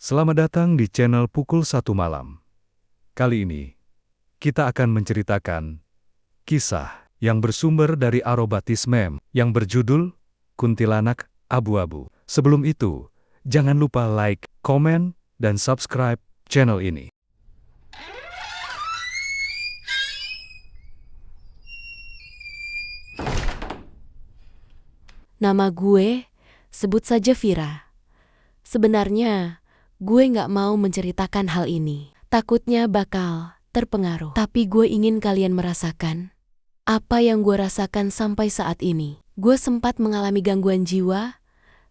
Selamat datang di channel Pukul 1 Malam. Kali ini, kita akan menceritakan kisah yang bersumber dari Arobatis Meme yang berjudul Kuntilanak Abu-Abu. Sebelum itu, jangan lupa like, komen, dan subscribe channel ini. Nama gue, sebut saja Vira. Sebenarnya, gue gak mau menceritakan hal ini. Takutnya bakal terpengaruh. Tapi gue ingin kalian merasakan apa yang gue rasakan sampai saat ini. Gue sempat mengalami gangguan jiwa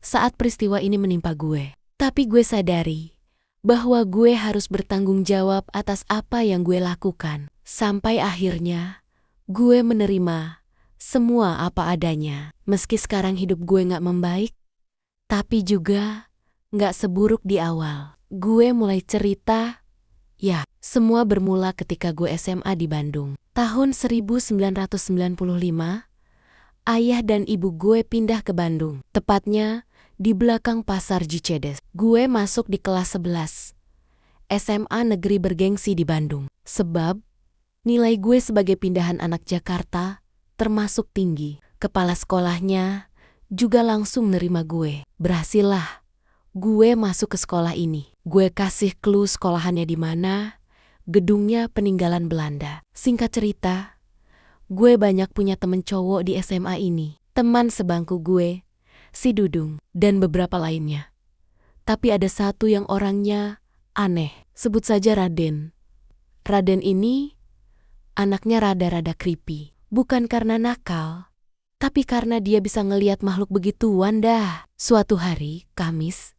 saat peristiwa ini menimpa gue. Tapi gue sadari bahwa gue harus bertanggung jawab atas apa yang gue lakukan. Sampai akhirnya, gue menerima semua apa adanya. Meski sekarang hidup gue gak membaik, tapi juga gak seburuk di awal. Gue mulai cerita, semua bermula ketika gue SMA di Bandung. Tahun 1995, ayah dan ibu gue pindah ke Bandung. Tepatnya di belakang pasar Cicedes. Gue masuk di kelas 11 SMA negeri bergengsi di Bandung. Sebab nilai gue sebagai pindahan anak Jakarta termasuk tinggi. Kepala sekolahnya juga langsung nerima gue. Berhasillah gue masuk ke sekolah ini. Gue kasih clue sekolahannya di mana, gedungnya peninggalan Belanda. Singkat cerita, gue banyak punya temen cowok di SMA ini. Teman sebangku gue, si Dudung, dan beberapa lainnya. Tapi ada satu yang orangnya aneh, sebut saja Raden. Raden ini anaknya rada-rada creepy. Bukan karena nakal, tapi karena dia bisa ngeliat makhluk begituan dah. Suatu hari, Kamis,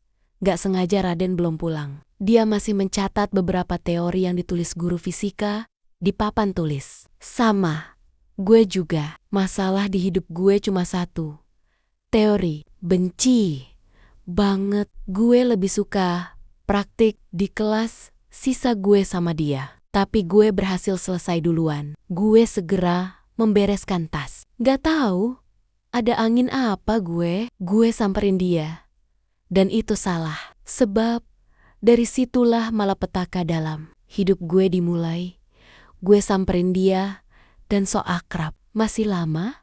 gak sengaja Raden belum pulang. Dia masih mencatat beberapa teori yang ditulis guru fisika di papan tulis. Sama, gue juga. Masalah di hidup gue cuma satu. Teori, benci banget. Gue lebih suka praktik di kelas, sisa gue sama dia. Tapi gue berhasil selesai duluan. Gue segera membereskan tas. Gak tahu ada angin apa gue samperin dia. Dan itu salah, sebab dari situlah malapetaka dalam hidup gue dimulai. Gue samperin dia dan so akrab. Masih lama?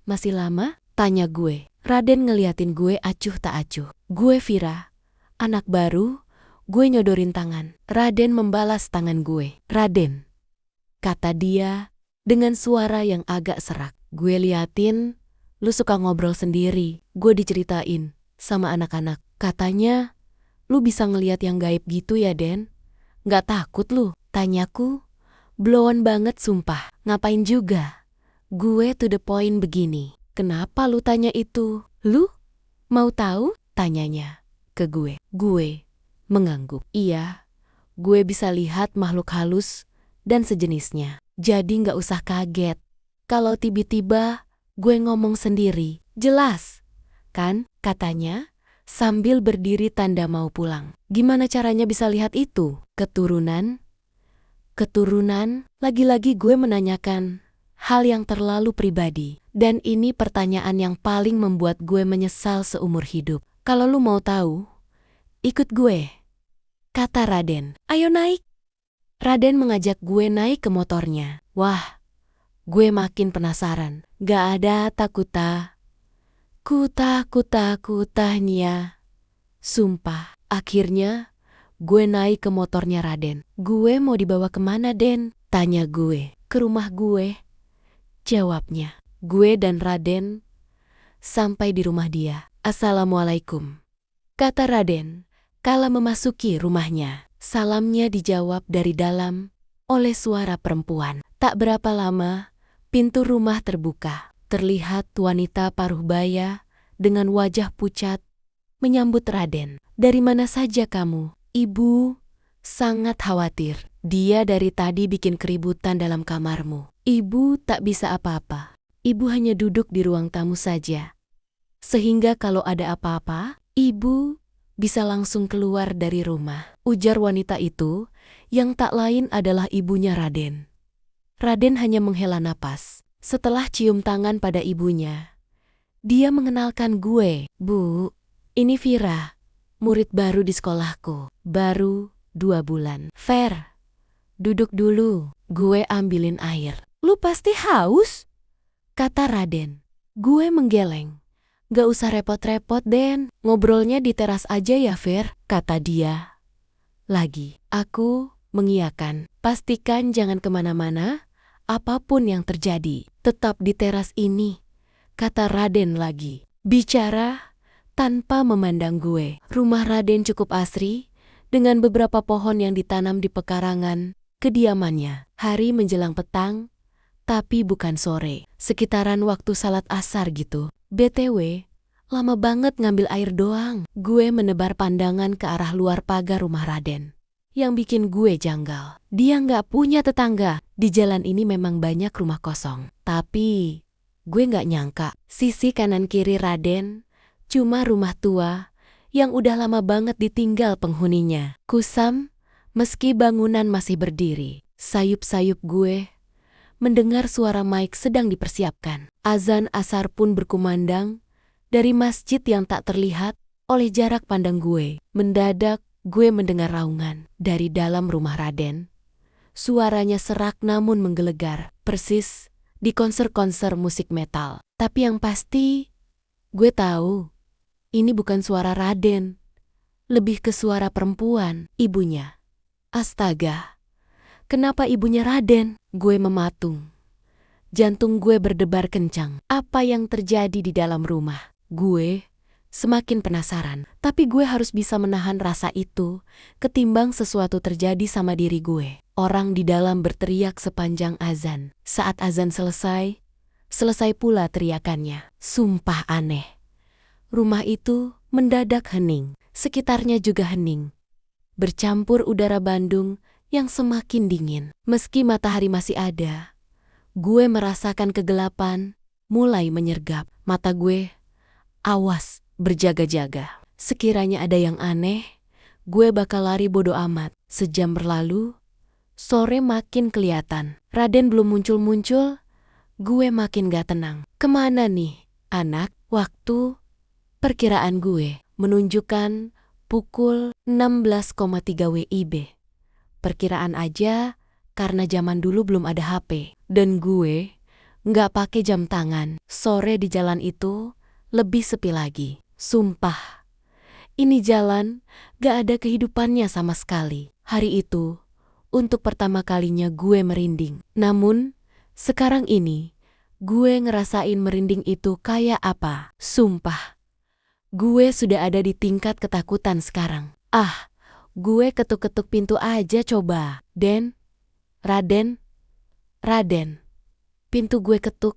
Masih lama? Tanya gue. Raden ngeliatin gue acuh tak acuh. Gue Vira, anak baru. Gue nyodorin tangan. Raden membalas tangan gue. Raden, kata dia dengan suara yang agak serak. Gue liatin, lu suka ngobrol sendiri. Gue diceritain sama anak-anak. Katanya, lu bisa ngeliat yang gaib gitu ya, Den? Gak takut lu? Tanyaku, blown banget sumpah. Ngapain juga? Gue to the point begini. Kenapa lu tanya itu? Lu mau tahu? Tanyanya ke gue. Gue mengangguk. Iya, gue bisa lihat makhluk halus dan sejenisnya. Jadi gak usah kaget kalau tiba-tiba gue ngomong sendiri. Jelas kan, katanya sambil berdiri tanda mau pulang. Gimana caranya bisa lihat itu? Keturunan? Lagi-lagi gue menanyakan hal yang terlalu pribadi. Dan ini pertanyaan yang paling membuat gue menyesal seumur hidup. Kalau lu mau tahu, ikut gue, kata Raden. Ayo naik. Raden mengajak gue naik ke motornya. Wah, gue makin penasaran. Gak ada takuta. Kutah-nia. Sumpah, akhirnya gue naik ke motornya Raden. Gue mau dibawa kemana, Den? Tanya gue. Ke rumah gue. Jawabnya. Gue dan Raden sampai di rumah dia. Assalamualaikum, kata Raden kala memasuki rumahnya. Salamnya dijawab dari dalam oleh suara perempuan. Tak berapa lama, pintu rumah terbuka. Terlihat wanita paruh baya dengan wajah pucat menyambut Raden. Dari mana saja kamu? Ibu sangat khawatir. Dia dari tadi bikin keributan dalam kamarmu. Ibu tak bisa apa-apa. Ibu hanya duduk di ruang tamu saja. Sehingga kalau ada apa-apa, ibu bisa langsung keluar dari rumah. Ujar wanita itu yang tak lain adalah ibunya Raden. Raden hanya menghela napas. Setelah cium tangan pada ibunya, dia mengenalkan gue. Bu, ini Vira, murid baru di sekolahku. Baru 2 bulan. Fer, duduk dulu. Gue ambilin air. Lu pasti haus? Kata Raden. Gue menggeleng. Gak usah repot-repot, Den. Ngobrolnya di teras aja ya, Fer, kata dia. Lagi. Aku mengiyakan. Pastikan jangan kemana-mana. Apapun yang terjadi, tetap di teras ini, kata Raden lagi. Bicara tanpa memandang gue. Rumah Raden cukup asri, dengan beberapa pohon yang ditanam di pekarangan kediamannya. Hari menjelang petang, tapi bukan sore. Sekitaran waktu salat asar gitu. BTW, lama banget ngambil air doang. Gue menebar pandangan ke arah luar pagar rumah Raden. Yang bikin gue janggal, dia nggak punya tetangga. Di jalan ini memang banyak rumah kosong. Tapi gue nggak nyangka, sisi kanan kiri Raden cuma rumah tua yang udah lama banget ditinggal penghuninya. Kusam, meski bangunan masih berdiri. Sayup-sayup gue mendengar suara mic sedang dipersiapkan. Azan asar pun berkumandang dari masjid yang tak terlihat oleh jarak pandang gue. Mendadak gue mendengar raungan dari dalam rumah Raden. Suaranya serak namun menggelegar, persis di konser-konser musik metal. Tapi yang pasti, gue tahu ini bukan suara Raden. Lebih ke suara perempuan, ibunya. Astaga, kenapa ibunya Raden? Gue mematung. Jantung gue berdebar kencang. Apa yang terjadi di dalam rumah? Gue semakin penasaran, tapi gue harus bisa menahan rasa itu ketimbang sesuatu terjadi sama diri gue. Orang di dalam berteriak sepanjang azan. Saat azan selesai pula teriakannya. Sumpah aneh. Rumah itu mendadak hening. Sekitarnya juga hening. Bercampur udara Bandung yang semakin dingin. Meski matahari masih ada, gue merasakan kegelapan mulai menyergap. Mata gue awas, berjaga-jaga. Sekiranya ada yang aneh, gue bakal lari bodo amat. Sejam berlalu, sore makin kelihatan. Raden belum muncul-muncul, gue makin gak tenang. Kemana nih, anak? Waktu perkiraan gue menunjukkan pukul 16,3 WIB. Perkiraan aja karena zaman dulu belum ada HP. Dan gue gak pakai jam tangan. Sore di jalan itu lebih sepi lagi. Sumpah, ini jalan gak ada kehidupannya sama sekali. Hari itu, untuk pertama kalinya gue merinding. Namun, sekarang ini, gue ngerasain merinding itu kayak apa. Sumpah, gue sudah ada di tingkat ketakutan sekarang. Gue ketuk-ketuk pintu aja coba. Raden. Pintu gue ketuk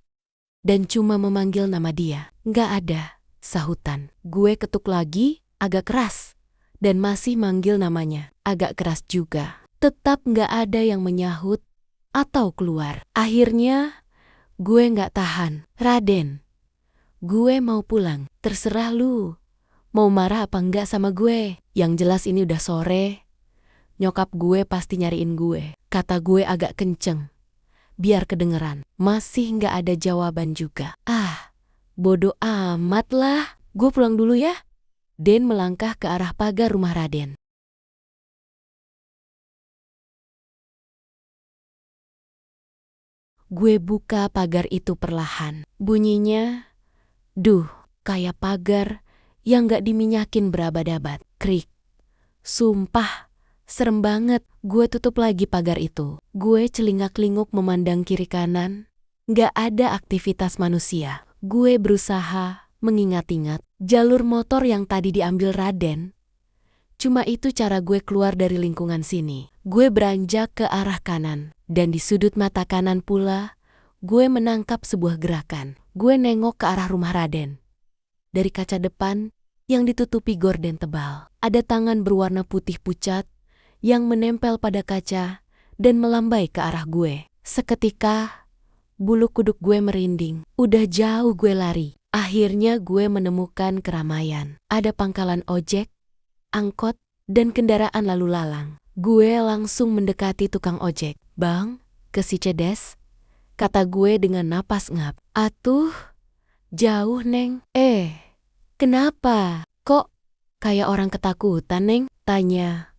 dan cuma memanggil nama dia. Gak ada sahutan. Gue ketuk lagi, agak keras. Dan masih manggil namanya, agak keras juga. Tetap gak ada yang menyahut atau keluar. Akhirnya, gue gak tahan. Raden, gue mau pulang. Terserah lu. Mau marah apa enggak sama gue? Yang jelas ini udah sore. Nyokap gue pasti nyariin gue. Kata gue agak kenceng. Biar kedengeran. Masih gak ada jawaban juga. Bodoh amat lah. Gue pulang dulu ya. Den melangkah ke arah pagar rumah Raden. Gue buka pagar itu perlahan. Bunyinya, kayak pagar yang gak diminyakin berabad-abad. Krik. Sumpah, serem banget. Gue tutup lagi pagar itu. Gue celingak-linguk memandang kiri kanan. Gak ada aktivitas manusia. Gue berusaha mengingat-ingat jalur motor yang tadi diambil Raden. Cuma itu cara gue keluar dari lingkungan sini. Gue beranjak ke arah kanan. Dan di sudut mata kanan pula, gue menangkap sebuah gerakan. Gue nengok ke arah rumah Raden. Dari kaca depan yang ditutupi gorden tebal, ada tangan berwarna putih pucat yang menempel pada kaca dan melambai ke arah gue. Seketika, bulu kuduk gue merinding. Udah jauh gue lari. Akhirnya gue menemukan keramaian. Ada pangkalan ojek, angkot, dan kendaraan lalu lalang. Gue langsung mendekati tukang ojek. Bang, ke Cicedes? Kata gue dengan napas ngap. Atuh, jauh neng. Kenapa? Kok Kayak orang ketakutan, Neng, tanya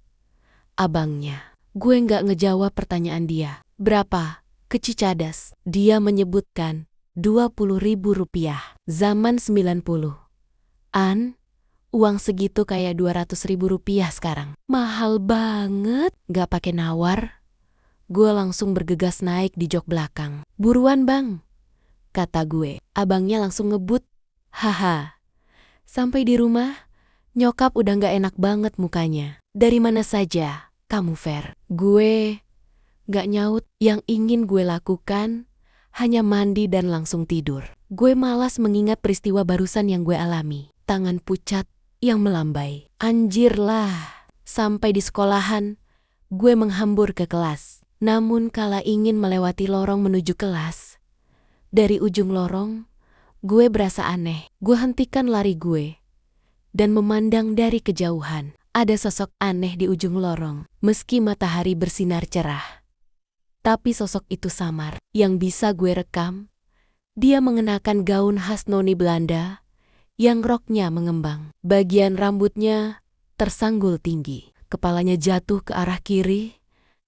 abangnya. Gue nggak ngejawab pertanyaan dia. Berapa? Keci cadas. Dia menyebutkan 20.000 rupiah. Zaman 90-an, uang segitu kayak 200.000 rupiah sekarang. Mahal banget. Nggak pakai nawar. Gue langsung bergegas naik di jok belakang. Buruan bang, kata gue. Abangnya langsung ngebut. Haha. Sampai di rumah, nyokap udah nggak enak banget mukanya. Dari mana saja kamu, Fer? Gue gak nyaut. Yang ingin gue lakukan hanya mandi dan langsung tidur. Gue malas mengingat peristiwa barusan yang gue alami. Tangan pucat yang melambai. Anjir lah. Sampai di sekolahan, gue menghambur ke kelas. Namun kala ingin melewati lorong menuju kelas, dari ujung lorong, gue berasa aneh. Gue hentikan lari gue dan memandang dari kejauhan. Ada sosok aneh di ujung lorong. Meski matahari bersinar cerah, tapi sosok itu samar. Yang bisa gue rekam, dia mengenakan gaun khas noni Belanda yang roknya mengembang. Bagian rambutnya tersanggul tinggi. Kepalanya jatuh ke arah kiri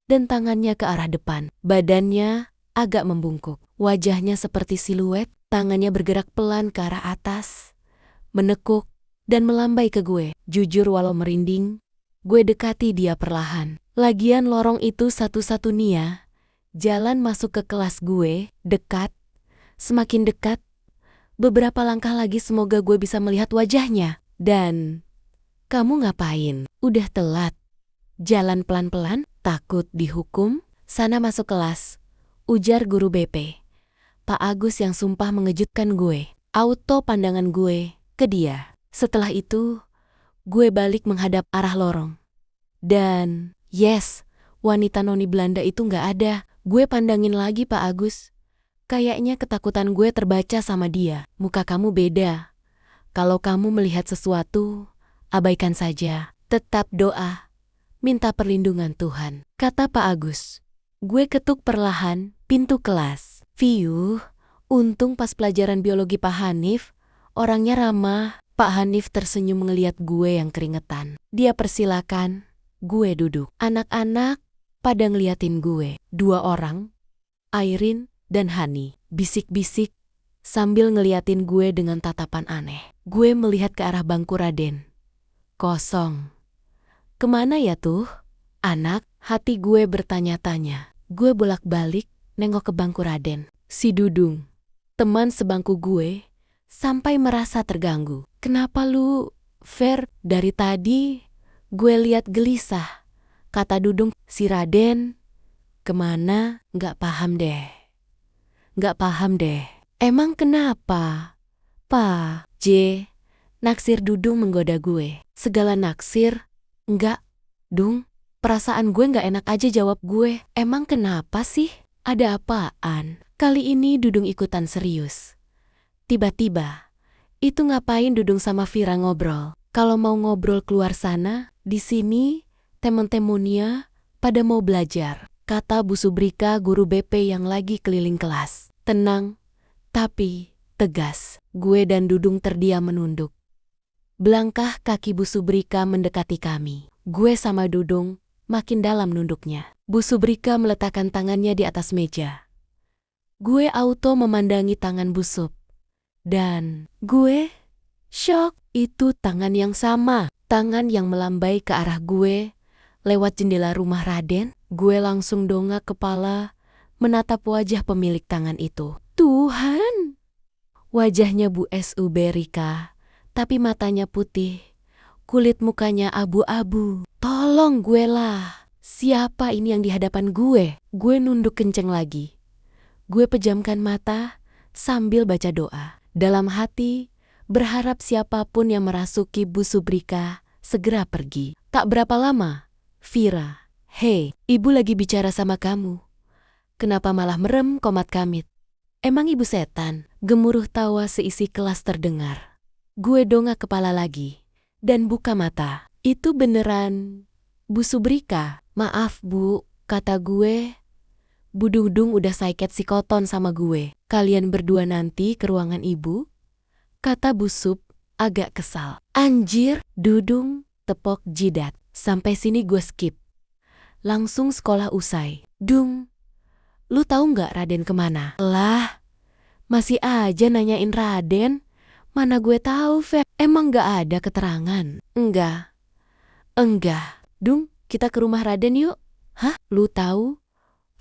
dan tangannya ke arah depan. Badannya agak membungkuk. Wajahnya seperti siluet, tangannya bergerak pelan ke arah atas, menekuk dan melambai ke gue. Jujur walau merinding, gue dekati dia perlahan. Lagian lorong itu satu-satunya jalan masuk ke kelas gue. Dekat, semakin dekat. Beberapa langkah lagi semoga gue bisa melihat wajahnya. Dan, kamu ngapain? Udah telat. Jalan pelan-pelan, takut dihukum? Sana masuk kelas, ujar guru BP. Pak Agus yang sumpah mengejutkan gue. Auto pandangan gue ke dia. Setelah itu, gue balik menghadap arah lorong. Dan, yes, wanita noni Belanda itu gak ada. Gue pandangin lagi Pak Agus. Kayaknya ketakutan gue terbaca sama dia. Muka kamu beda. Kalau kamu melihat sesuatu, abaikan saja. Tetap doa. Minta perlindungan Tuhan, kata Pak Agus. Gue ketuk perlahan pintu kelas. Fiuh, untung pas pelajaran biologi Pak Hanif, orangnya ramah. Pak Hanif tersenyum ngeliat gue yang keringetan. Dia persilakan gue duduk. Anak-anak pada ngeliatin gue. 2 orang, Airin dan Hani, bisik-bisik sambil ngeliatin gue dengan tatapan aneh. Gue melihat ke arah bangku Raden. Kosong. Kemana ya tuh anak? Hati gue bertanya-tanya. Gue bolak-balik nengok ke bangku Raden. Si Dudung, teman sebangku gue, sampai merasa terganggu. Kenapa lu, Fer? Dari tadi gue lihat gelisah, kata Dudung. Si Raden kemana? Gak paham deh. Emang kenapa? Pa, J, naksir Dudung menggoda gue. Segala naksir? Enggak, Dung. Perasaan gue gak enak aja, jawab gue. Emang kenapa sih? Ada apaan? Kali ini Dudung ikutan serius. Tiba-tiba, itu ngapain Dudung sama Vira ngobrol? Kalau mau ngobrol keluar sana, di sini temen-temennya pada mau belajar, kata Bu Subrika, guru BP yang lagi keliling kelas. Tenang, tapi tegas. Gue dan Dudung terdiam menunduk. Belangkah kaki Bu Subrika mendekati kami. Gue sama Dudung makin dalam nunduknya. Bu Subrika meletakkan tangannya di atas meja. Gue auto memandangi tangan Bu Sub. Dan gue syok. Itu tangan yang sama. Tangan yang melambai ke arah gue lewat jendela rumah Raden. Gue langsung dongak kepala menatap wajah pemilik tangan itu. Tuhan! Wajahnya Bu S.U. Berika, tapi matanya putih. Kulit mukanya abu-abu. Tolong gue lah. Siapa ini yang di hadapan gue? Gue nunduk kenceng lagi. Gue pejamkan mata sambil baca doa. Dalam hati, berharap siapapun yang merasuki Bu Subrika segera pergi. Tak berapa lama, Vira, hei, ibu lagi bicara sama kamu. Kenapa malah merem, komat kamit? Emang ibu setan? Gemuruh tawa seisi kelas terdengar. Gue dongak kepala lagi dan buka mata. Itu beneran Bu Subrika? Maaf Bu, kata gue. Bu Dudung udah saiket psikoton sama gue. Kalian berdua nanti ke ruangan ibu, kata Bu Sub agak kesal. Anjir, Dudung tepok jidat. Sampai sini gue skip. Langsung sekolah usai. Dung, lu tahu nggak Raden kemana? Lah, masih aja nanyain Raden. Mana gue tahu, Feb. Emang nggak ada keterangan? Enggak. Dung, kita ke rumah Raden yuk. Hah? Lu tahu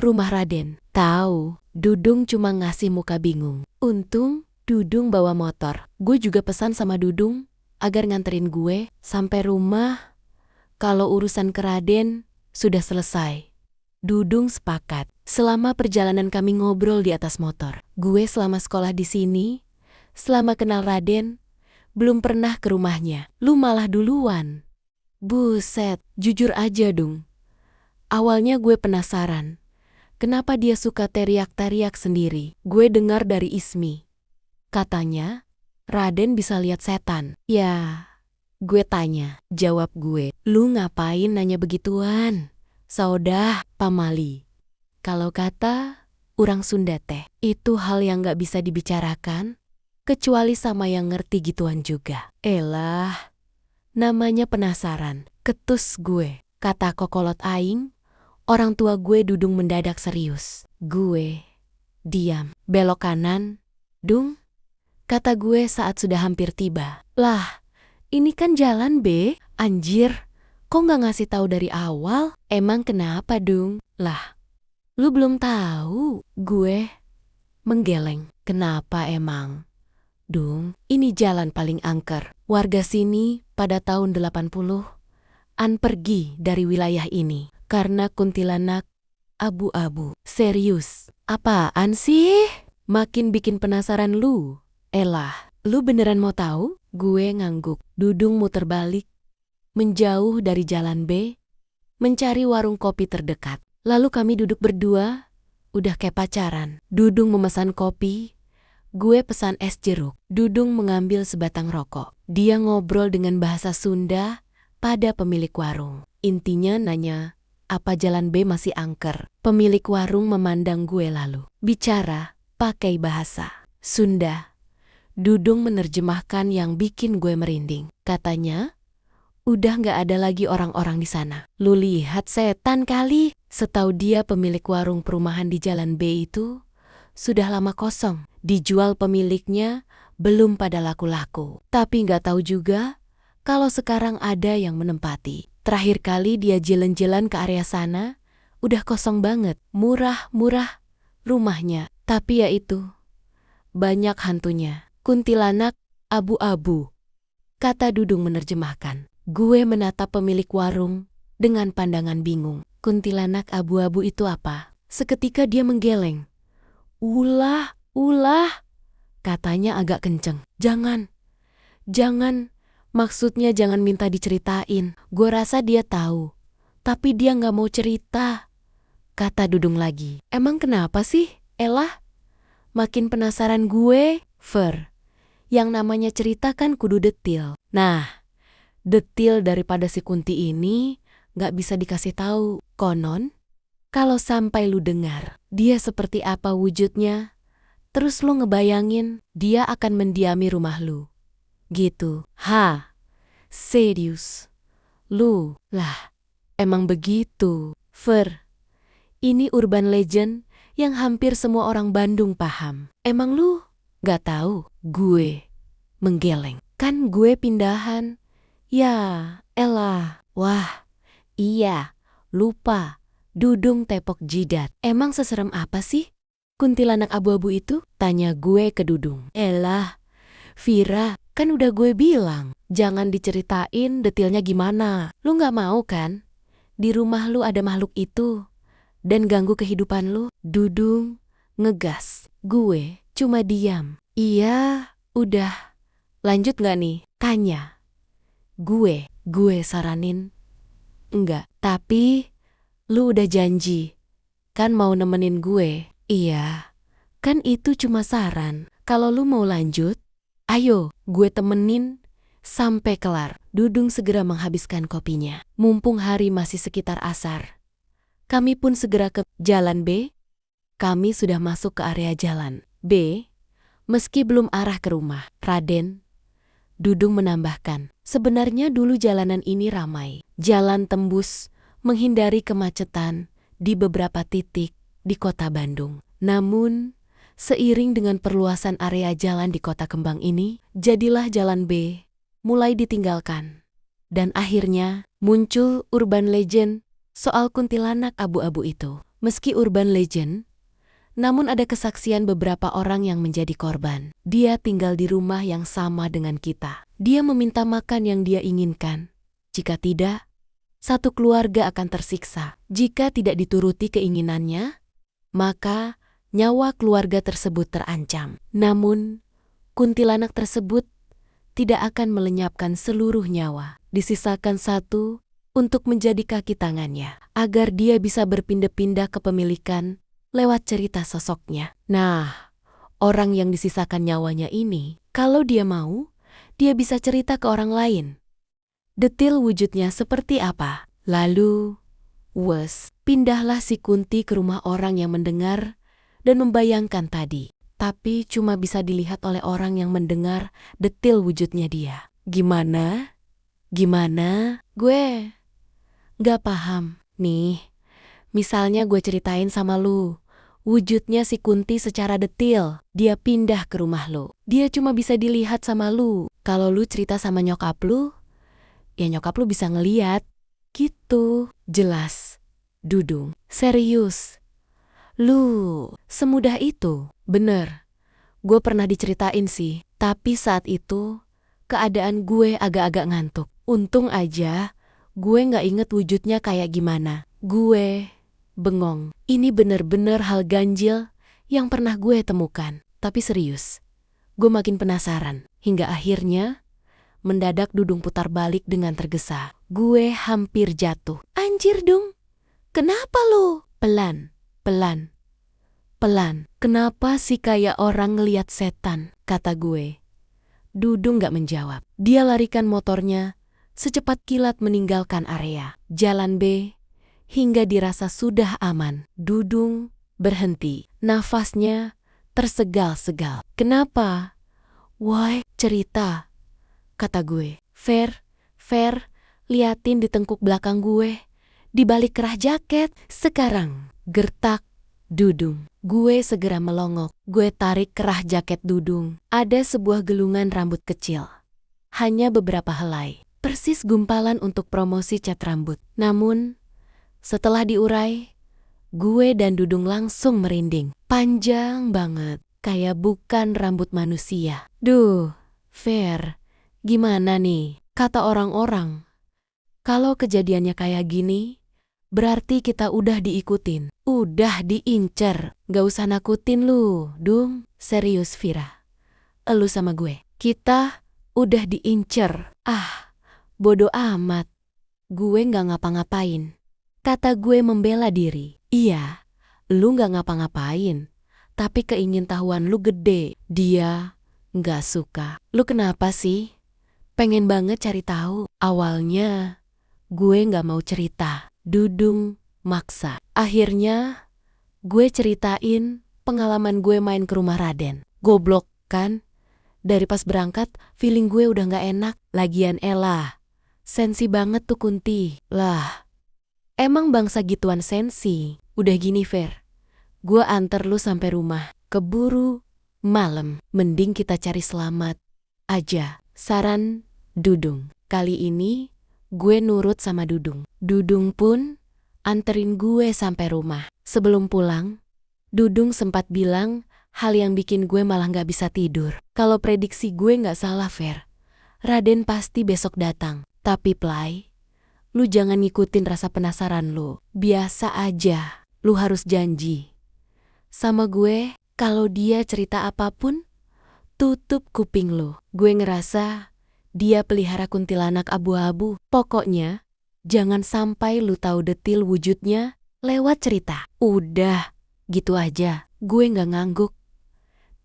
rumah Raden? Tahu. Dudung cuma ngasih muka bingung. Untung Dudung bawa motor. Gue juga pesan sama Dudung agar nganterin gue sampai rumah kalau urusan ke Raden sudah selesai. Dudung sepakat. Selama perjalanan kami ngobrol di atas motor. Gue selama sekolah di sini, selama kenal Raden, belum pernah ke rumahnya. Lu malah duluan. Buset, jujur aja Dung. Awalnya gue penasaran. Kenapa dia suka teriak-teriak sendiri? Gue dengar dari Ismi. Katanya, Raden bisa lihat setan. Ya, gue tanya. Jawab gue, lu ngapain nanya begituan? Saudah, pamali. Kalau kata orang Sunda teh, itu hal yang gak bisa dibicarakan, kecuali sama yang ngerti gituan juga. Elah, namanya penasaran. Ketus gue, kata kokolot aing. Orang tua gue Dudung mendadak serius. Gue diam. Belok kanan. Dung, kata gue saat sudah hampir tiba. Lah, ini kan jalan B. Anjir, kok gak ngasih tahu dari awal? Emang kenapa Dung? Lah, lu belum tahu. Gue menggeleng. Kenapa emang? Dung, ini jalan paling angker. Warga sini pada tahun 80-an pergi dari wilayah ini karena kuntilanak abu-abu. Serius? Apaan sih? Makin bikin penasaran lu. Elah, lu beneran mau tahu? Gue ngangguk. Dudung muter balik, menjauh dari jalan B, mencari warung kopi terdekat. Lalu kami duduk berdua, udah kayak pacaran. Dudung memesan kopi, gue pesan es jeruk. Dudung mengambil sebatang rokok. Dia ngobrol dengan bahasa Sunda pada pemilik warung. Intinya nanya, apa jalan B masih angker? Pemilik warung memandang gue lalu bicara pakai bahasa Sunda. Dudung menerjemahkan yang bikin gue merinding. Katanya, udah gak ada lagi orang-orang di sana. Lu lihat setan kali. Setahu dia pemilik warung perumahan di jalan B itu sudah lama kosong. Dijual pemiliknya belum pada laku-laku. Tapi gak tahu juga kalau sekarang ada yang menempati. Terakhir kali dia jalan-jalan ke area sana, udah kosong banget. Murah-murah rumahnya. Tapi ya itu, banyak hantunya. Kuntilanak abu-abu, kata Dudung menerjemahkan. Gue menatap pemilik warung dengan pandangan bingung. Kuntilanak abu-abu itu apa? Seketika dia menggeleng. Ulah, katanya agak kenceng. Jangan, maksudnya jangan minta diceritain. Gue rasa dia tahu, tapi dia gak mau cerita, kata Dudung lagi. Emang kenapa sih, Elah? Makin penasaran gue, Fer. Yang namanya cerita kan kudu detil. Nah, detil daripada si Kunti ini gak bisa dikasih tahu. Konon, kalau sampai lu dengar dia seperti apa wujudnya, terus lu ngebayangin dia akan mendiami rumah lu. Gitu. Serius? Lu? Lah, emang begitu. Fer, ini urban legend yang hampir semua orang Bandung paham. Emang lu gak tahu? Gue menggeleng. Kan gue pindahan. Ya, elah. Wah, iya, lupa. Dudung tepok jidat. Emang seserem apa sih kuntilanak abu-abu itu? Tanya gue ke Dudung. Elah, Vira, kan udah gue bilang, jangan diceritain detailnya gimana. Lu gak mau kan? Di rumah lu ada makhluk itu dan ganggu kehidupan lu? Dudung ngegas. Gue cuma diam. Iya, udah. Lanjut gak nih? Tanya. Gue saranin. Enggak, tapi lu udah janji kan mau nemenin gue? Iya, kan itu cuma saran. Kalau lu mau lanjut, ayo gue temenin sampai kelar. Dudung segera menghabiskan kopinya. Mumpung hari masih sekitar asar, kami pun segera ke jalan B. Kami sudah masuk ke area jalan B, meski belum arah ke rumah Raden. Dudung menambahkan, sebenarnya dulu jalanan ini ramai. Jalan tembus, menghindari kemacetan di beberapa titik di kota Bandung. Namun, seiring dengan perluasan area jalan di kota kembang ini, jadilah jalan B mulai ditinggalkan. Dan akhirnya muncul urban legend soal kuntilanak abu-abu itu. Meski urban legend, namun ada kesaksian beberapa orang yang menjadi korban. Dia tinggal di rumah yang sama dengan kita. Dia meminta makan yang dia inginkan. Jika tidak, satu keluarga akan tersiksa. Jika tidak dituruti keinginannya, maka nyawa keluarga tersebut terancam. Namun, kuntilanak tersebut tidak akan melenyapkan seluruh nyawa. Disisakan satu untuk menjadi kaki tangannya, agar dia bisa berpindah-pindah kepemilikan lewat cerita sosoknya. Nah, orang yang disisakan nyawanya ini, kalau dia mau, dia bisa cerita ke orang lain. Detil wujudnya seperti apa. Lalu, pindahlah si Kunti ke rumah orang yang mendengar dan membayangkan tadi. Tapi cuma bisa dilihat oleh orang yang mendengar detil wujudnya dia. Gimana? Gue gak paham. Nih, misalnya gue ceritain sama lu. Wujudnya si Kunti secara detil. Dia pindah ke rumah lu. Dia cuma bisa dilihat sama lu. Kalau lu cerita sama nyokap lu, ya nyokap lu bisa ngeliat. Gitu. Jelas. Dudung. Serius. Lu semudah itu. Bener. Gue pernah diceritain sih. Tapi saat itu, keadaan gue agak-agak ngantuk. Untung aja, gue gak inget wujudnya kayak gimana. Gue bengong. Ini bener-bener hal ganjil yang pernah gue temukan. Tapi serius, gue makin penasaran. Hingga akhirnya, mendadak Dudung putar balik dengan tergesa. Gue hampir jatuh. Anjir Dung, kenapa lu? Pelan. Kenapa sih kayak orang ngeliat setan? Kata gue. Dudung gak menjawab. Dia larikan motornya secepat kilat meninggalkan area. Jalan B hingga dirasa sudah aman. Dudung berhenti. Nafasnya tersegal-segal. Kenapa? Woi, cerita. Kata gue. Fer, liatin di tengkuk belakang gue. Di balik kerah jaket. Sekarang, gertak Dudung. Gue segera melongok. Gue tarik kerah jaket Dudung. Ada sebuah gelungan rambut kecil. Hanya beberapa helai. Persis gumpalan untuk promosi cat rambut. Namun, setelah diurai, gue dan Dudung langsung merinding. Panjang banget. Kayak bukan rambut manusia. Duh, Fer, gimana nih? Kata orang-orang, kalau kejadiannya kayak gini, berarti kita udah diikutin. Udah diincer. Gak usah nakutin lu, Dung. Serius, Vira. Elu sama gue. Kita udah diincer. Bodoh amat. Gue gak ngapa-ngapain. Kata gue membela diri. Iya, lu gak ngapa-ngapain. Tapi keingintahuan lu gede. Dia gak suka. Lu kenapa sih? Pengen banget cari tahu. Awalnya, gue gak mau cerita. Dudung maksa. Akhirnya, gue ceritain pengalaman gue main ke rumah Raden. Goblok kan? Dari pas berangkat, feeling gue udah gak enak. Lagian elah. Sensi banget tuh Kunti. Lah, emang bangsa gituan sensi. Udah gini Fer. Gue anter lu sampai rumah. Keburu malam. Mending kita cari selamat aja. Saran Dudung. Kali ini gue nurut sama Dudung. Dudung pun anterin gue sampai rumah. Sebelum pulang, Dudung sempat bilang hal yang bikin gue malah gak bisa tidur. Kalau prediksi gue gak salah Fer, Raden pasti besok datang. Tapi Play, lu jangan ngikutin rasa penasaran lu. Biasa aja, lu harus janji sama gue kalau dia cerita apapun, tutup kuping lu. Gue ngerasa dia pelihara kuntilanak abu-abu. Pokoknya, jangan sampai lu tahu detil wujudnya lewat cerita. Udah, gitu aja. Gue gak ngangguk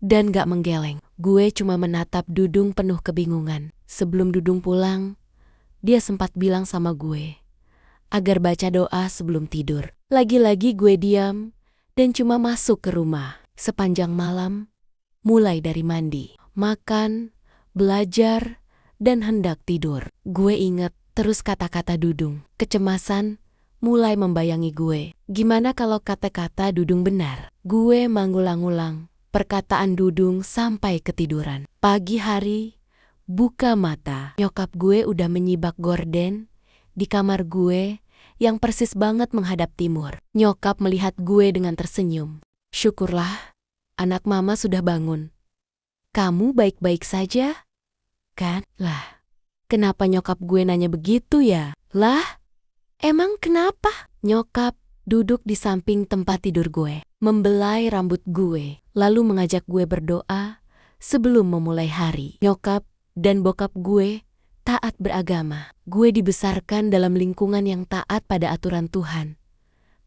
dan gak menggeleng. Gue cuma menatap Dudung penuh kebingungan. Sebelum Dudung pulang, dia sempat bilang sama gue agar baca doa sebelum tidur. Lagi-lagi gue diam dan cuma masuk ke rumah. Sepanjang malam, mulai dari mandi, makan, belajar, dan hendak tidur. Gue inget terus kata-kata Dudung. Kecemasan mulai membayangi gue. Gimana kalau kata-kata Dudung benar? Gue mengulang-ulang perkataan Dudung sampai ketiduran. Pagi hari, buka mata. Nyokap gue udah menyibak gorden di kamar gue yang persis banget menghadap timur. Nyokap melihat gue dengan tersenyum. Syukurlah, anak mama sudah bangun. Kamu baik-baik saja? Kan? Lah, kenapa nyokap gue nanya begitu ya? Lah, emang kenapa? Nyokap duduk di samping tempat tidur gue, membelai rambut gue, lalu mengajak gue berdoa sebelum memulai hari. Nyokap dan bokap gue taat beragama. Gue dibesarkan dalam lingkungan yang taat pada aturan Tuhan.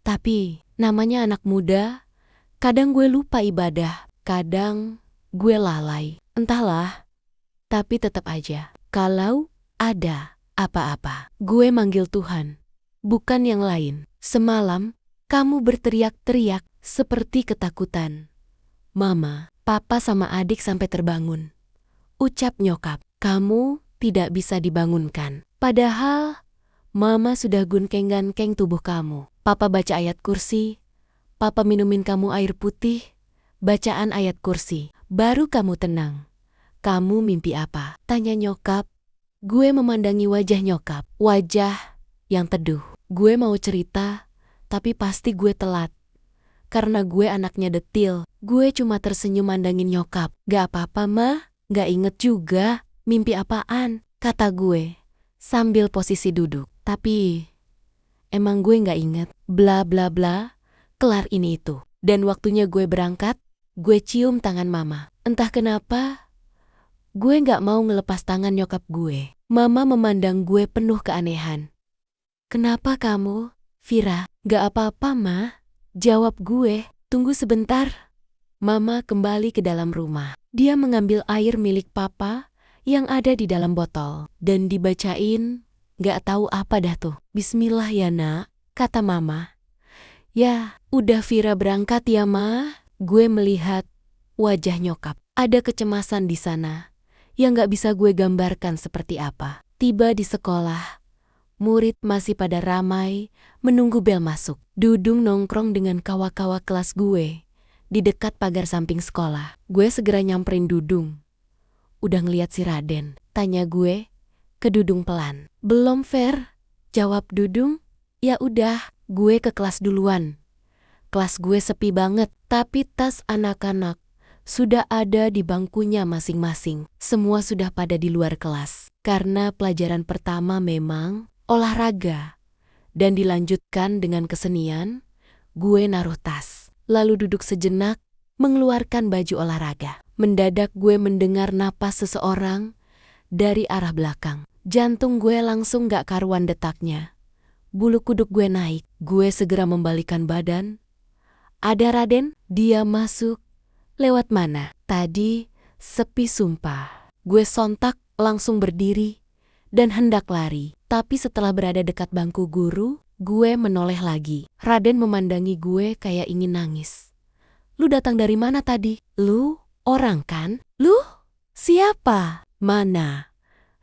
Tapi, namanya anak muda, kadang gue lupa ibadah, kadang gue lalai. Entahlah, tapi tetap aja, kalau ada apa-apa, gue manggil Tuhan, bukan yang lain. Semalam, kamu berteriak-teriak seperti ketakutan. Mama, papa sama adik sampai terbangun. Ucap nyokap, kamu tidak bisa dibangunkan. Padahal, mama sudah gunkeng-gankeng tubuh kamu. Papa baca ayat kursi, papa minumin kamu air putih, bacaan ayat kursi, baru kamu tenang. Kamu mimpi apa? Tanya nyokap. Gue memandangi wajah nyokap, wajah yang teduh. Gue mau cerita, tapi pasti gue telat. Karena gue anaknya detil, gue cuma tersenyum mandangin nyokap. Gak apa-apa mah, gak inget juga. Mimpi apaan? Kata gue, sambil posisi duduk. Tapi, emang gue gak inget. Bla bla bla, kelar ini itu. Dan waktunya gue berangkat, gue cium tangan mama. Entah kenapa, gue gak mau ngelepas tangan nyokap gue. Mama memandang gue penuh keanehan. Kenapa kamu, Vira? Gak apa-apa, Ma. Jawab gue. Tunggu sebentar. Mama kembali ke dalam rumah. Dia mengambil air milik papa yang ada di dalam botol. Dan dibacain, gak tahu apa dah tuh. Bismillah ya nak, kata mama. Ya, udah Vira berangkat ya Ma. Gue melihat wajah nyokap. Ada kecemasan di sana yang gak bisa gue gambarkan seperti apa. Tiba di sekolah, murid masih pada ramai menunggu bel masuk. Dudung nongkrong dengan kawa-kawa kelas gue di dekat pagar samping sekolah. Gue segera nyamperin Dudung. Udah ngeliat si Raden? Tanya gue ke Dudung pelan. Belum Fer, jawab Dudung. Ya udah, gue ke kelas duluan. Kelas gue sepi banget, tapi tas anak-anak sudah ada di bangkunya masing-masing. Semua sudah pada di luar kelas. Karena pelajaran pertama memang olahraga. Dan dilanjutkan dengan kesenian, gue naruh tas. Lalu duduk sejenak, mengeluarkan baju olahraga. Mendadak gue mendengar napas seseorang dari arah belakang. Jantung gue langsung gak karuan detaknya. Bulu kuduk gue naik. Gue segera membalikkan badan. Ada Raden? Dia masuk. Lewat mana? Tadi sepi sumpah. Gue sontak langsung berdiri dan hendak lari. Tapi setelah berada dekat bangku guru, gue menoleh lagi. Raden memandangi gue kayak ingin nangis. Lu datang dari mana tadi? Lu orang kan? Lu siapa? Mana?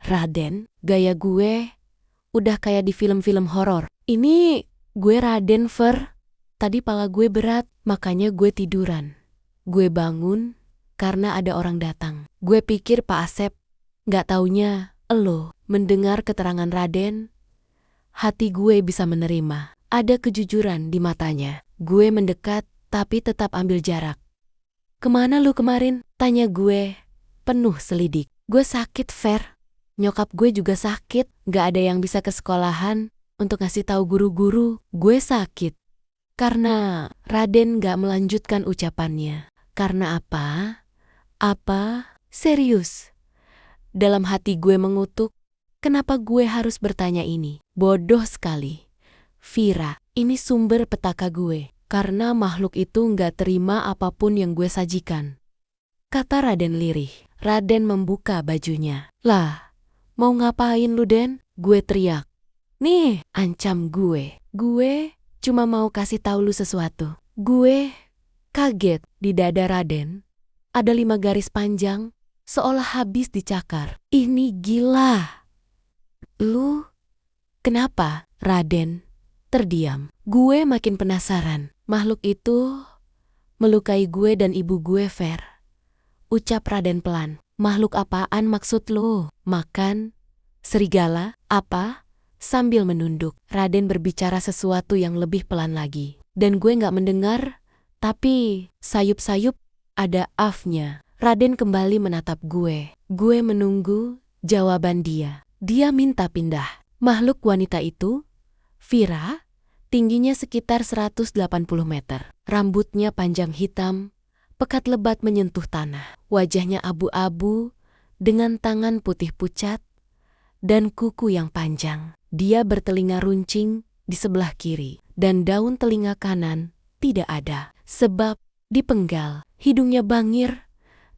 Raden, gaya gue udah kayak di film-film horor. Ini gue Raden Fer. Tadi pala gue berat, makanya gue tiduran. Gue bangun karena ada orang datang. Gue pikir Pak Asep, gak taunya elo. Mendengar keterangan Raden, hati gue bisa menerima. Ada kejujuran di matanya. Gue mendekat tapi tetap ambil jarak. Kemana lu kemarin? Tanya gue, penuh selidik. Gue sakit Fer. Nyokap gue juga sakit. Gak ada yang bisa ke sekolahan untuk ngasih tahu guru-guru gue sakit. Karena Raden gak melanjutkan ucapannya. Karena apa? Apa? Serius? Dalam hati gue mengutuk, kenapa gue harus bertanya ini? Bodoh sekali. Vira, ini sumber petaka gue. Karena makhluk itu gak terima apapun yang gue sajikan. Kata Raden lirih. Raden membuka bajunya. Lah, mau ngapain lu Den? Gue teriak. Nih, ancam gue. Gue cuma mau kasih tahu lu sesuatu. Gue kaget. Di dada Raden ada 5 garis panjang seolah habis dicakar. Ini gila. Lu, kenapa, Raden? Terdiam. Gue makin penasaran. Makhluk itu melukai gue dan ibu gue, Fer. Ucap Raden pelan. Makhluk apaan maksud lu? Makan? Serigala? Apa? Sambil menunduk, Raden berbicara sesuatu yang lebih pelan lagi. Dan gue gak mendengar, tapi sayup-sayup ada afnya. Raden kembali menatap gue. Gue menunggu jawaban dia. Dia minta pindah. Makhluk wanita itu, Vira, tingginya sekitar 180 meter. Rambutnya panjang hitam, pekat lebat menyentuh tanah. Wajahnya abu-abu dengan tangan putih pucat dan kuku yang panjang. Dia bertelinga runcing di sebelah kiri dan daun telinga kanan tidak ada sebab dipenggal. Hidungnya bangir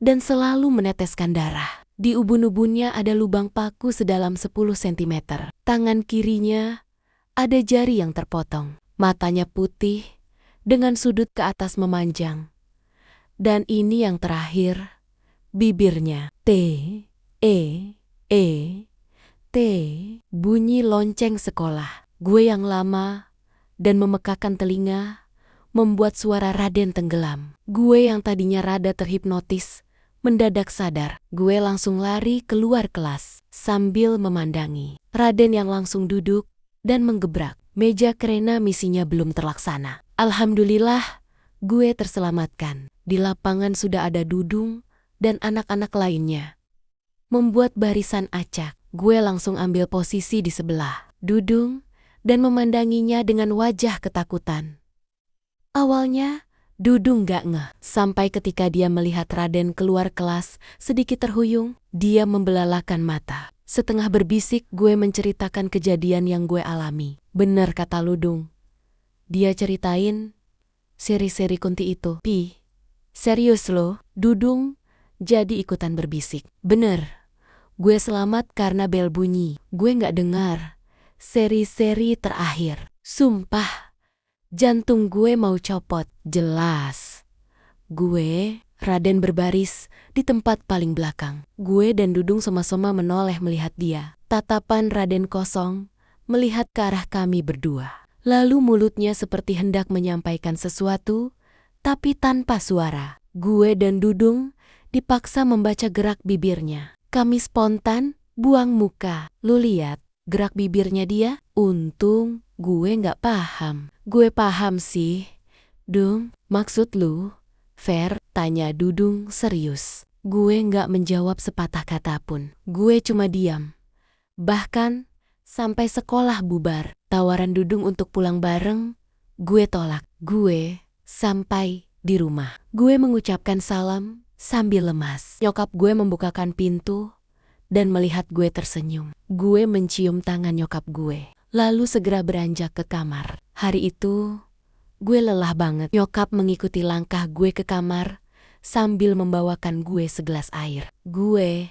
dan selalu meneteskan darah. Di ubun-ubunnya ada lubang paku sedalam 10 cm. Tangan kirinya ada jari yang terpotong. Matanya putih dengan sudut ke atas memanjang. Dan ini yang terakhir, bibirnya. T, E, E, T. Bunyi lonceng sekolah. Gue yang lama dan memekakan telinga membuat suara Raden tenggelam. Gue yang tadinya rada terhipnotis mendadak sadar. Gue langsung lari keluar kelas sambil memandangi Raden yang langsung duduk dan menggebrak meja karena misinya belum terlaksana. Alhamdulillah, gue terselamatkan. Di lapangan sudah ada Dudung dan anak-anak lainnya. Membuat barisan acak, gue langsung ambil posisi di sebelah Dudung dan memandanginya dengan wajah ketakutan. Awalnya, Dudung gak ngeh, sampai ketika dia melihat Raden keluar kelas sedikit terhuyung, dia membelalakan mata. Setengah berbisik gue menceritakan kejadian yang gue alami. Bener kata Dudung. Dia ceritain seri-seri kunti itu. Pi, serius lo? Dudung jadi ikutan berbisik. Bener, gue selamat karena bel bunyi. Gue gak dengar seri-seri terakhir. Sumpah, jantung gue mau copot. Jelas. Gue, Raden berbaris di tempat paling belakang. Gue dan Dudung sama-sama menoleh melihat dia. Tatapan Raden kosong melihat ke arah kami berdua. Lalu mulutnya seperti hendak menyampaikan sesuatu, tapi tanpa suara. Gue dan Dudung dipaksa membaca gerak bibirnya. Kami spontan buang muka. Lu lihat gerak bibirnya dia? Untung gue gak paham. Gue paham sih. Dung, maksud lu? Fer, tanya Dudung serius. Gue gak menjawab sepatah kata pun. Gue cuma diam. Bahkan sampai sekolah bubar. Tawaran Dudung untuk pulang bareng, gue tolak. Gue sampai di rumah. Gue mengucapkan salam sambil lemas. Nyokap gue membukakan pintu dan melihat gue tersenyum. Gue mencium tangan nyokap gue, lalu segera beranjak ke kamar. Hari itu, gue lelah banget. Nyokap mengikuti langkah gue ke kamar sambil membawakan gue segelas air. Gue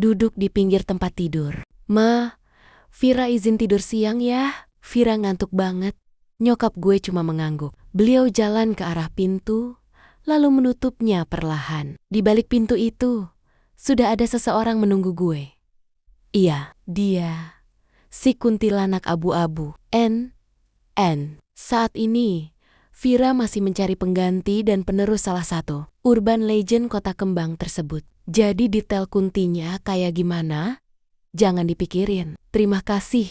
duduk di pinggir tempat tidur. Ma, Vira izin tidur siang ya. Vira ngantuk banget. Nyokap gue cuma mengangguk. Beliau jalan ke arah pintu, lalu menutupnya perlahan. Di balik pintu itu, sudah ada seseorang menunggu gue. Iya, dia. Si kuntilanak abu-abu. N. Saat ini, Vira masih mencari pengganti dan penerus salah satu urban legend kota kembang tersebut. Jadi detail kuntinya kayak gimana? Jangan dipikirin. Terima kasih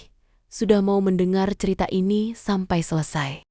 sudah mau mendengar cerita ini sampai selesai.